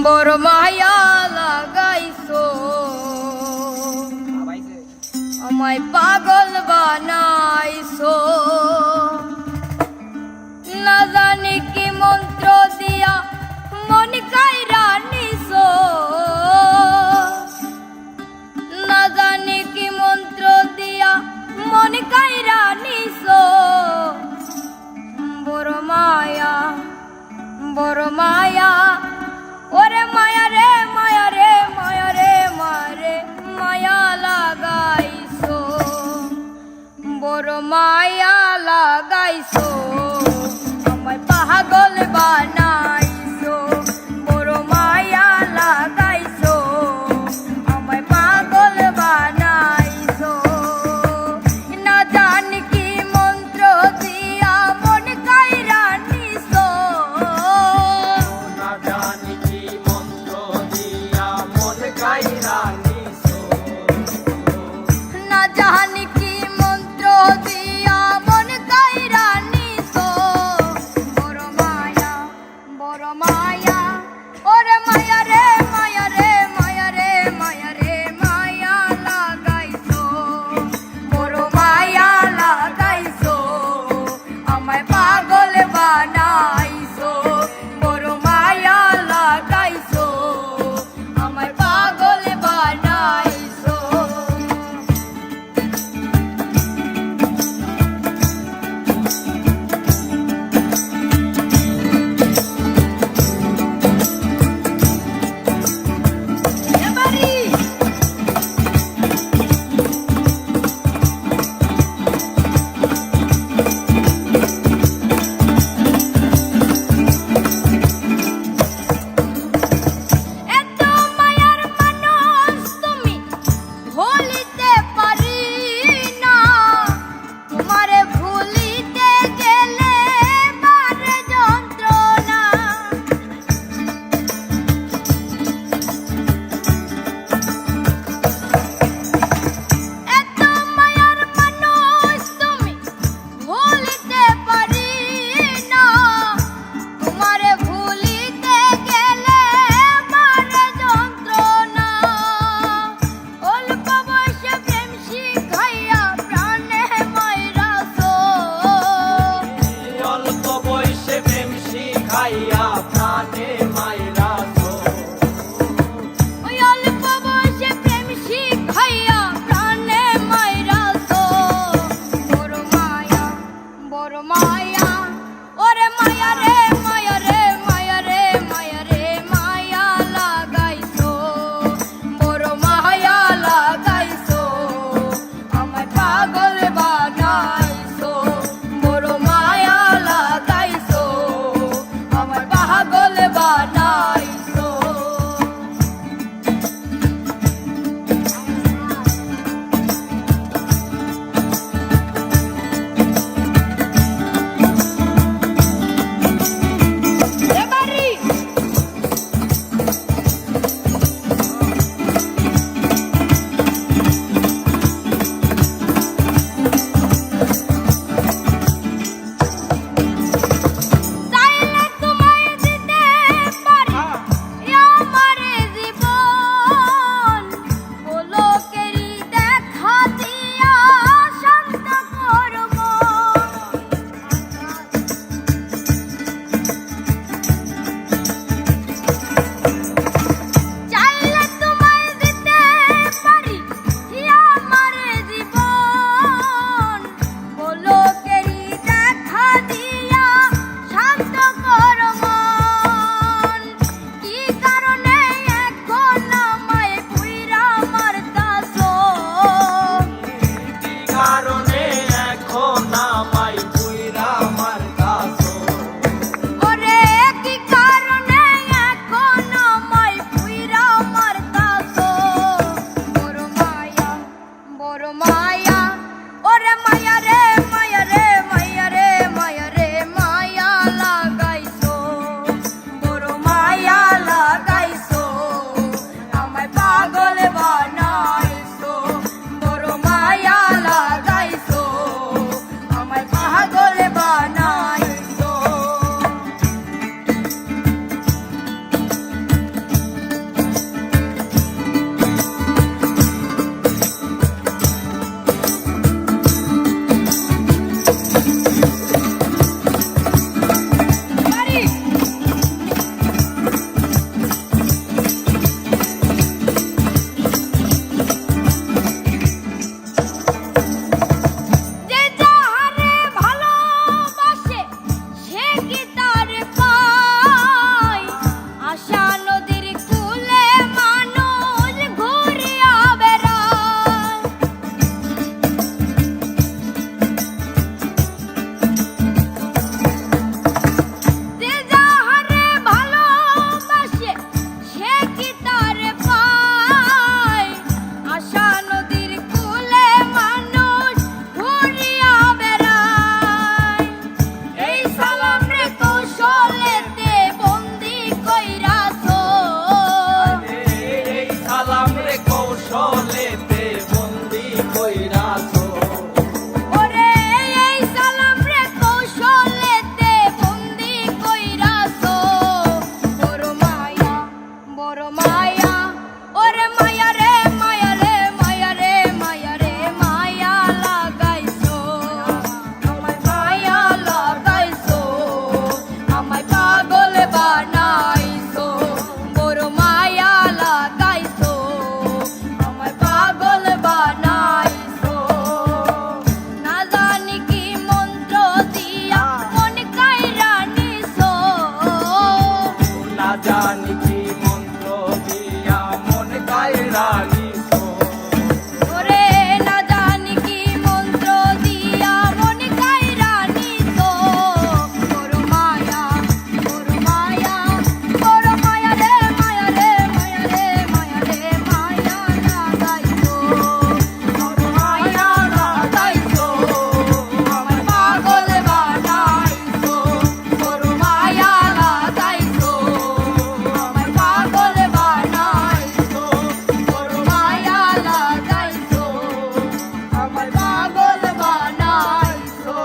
বড় মায়া লাগাইছো আমায় পাগল বানাইছো না জানি কি মন্ত্র দিয়া মন কাইরা নিছো না জানি কি মন্ত্র দিয়া মন কাইরা নিছো বড় মায়া ওরে মায়া রে মায়া রে মায়া রে মারে মায়া লাগাইছো বড় মায়া লাগাইছো আমায় পাগল বানাইছো বড় মায়া লাগাইছো আমায় পাগল বানাইছো না জানি কি মন্ত্র দিয়া মন কাইরা নিছো না জানি কি মন্ত্র দিয়া মন কাইরা নিছো না জানি কি মন্ত্র দিয়া মন কাইরা নিছো বড় মায়া ওরে মায়া রে মায়া রে মায়া রে মায়া রে মায়া লাগাইছো বড় মায়া লাগাইছো আমায় পাগল বানাইছো বড় মায়া লাগাইছো আমায় পাগল বানাইছো এত মায়ার মানুষ তুমি ভুলিতে পারি না তোমারে ভুলিতে গেলে বারে যন্ত্রণা এত মায়ার মানুষ তুমি ভুলিতে পারি না তোমারে ভুলিতে গেলে বারে যন্ত্রণা অল্প বয়সে প্রেম শিখাইয়া প্রাণে মাইরাছো অল্প বয়সে প্রেম শিখাইয়া প্রাণে মাইরাছো ওই অল্প বয়সে প্রেম শিখাইয়া প্রাণে মাইরাছো বড় মায়া ওরে মায়া রে মায়া রে মায়া রে মায়া রে মায়া লাগাইছো বড় মায়া লাগাইছো আমায় পাগল বানাইছো বড় মায়া লাগাইছো আমায় পাগল বানাইছো এবারে চাইলে তোমায় দিতে পারি জানি কি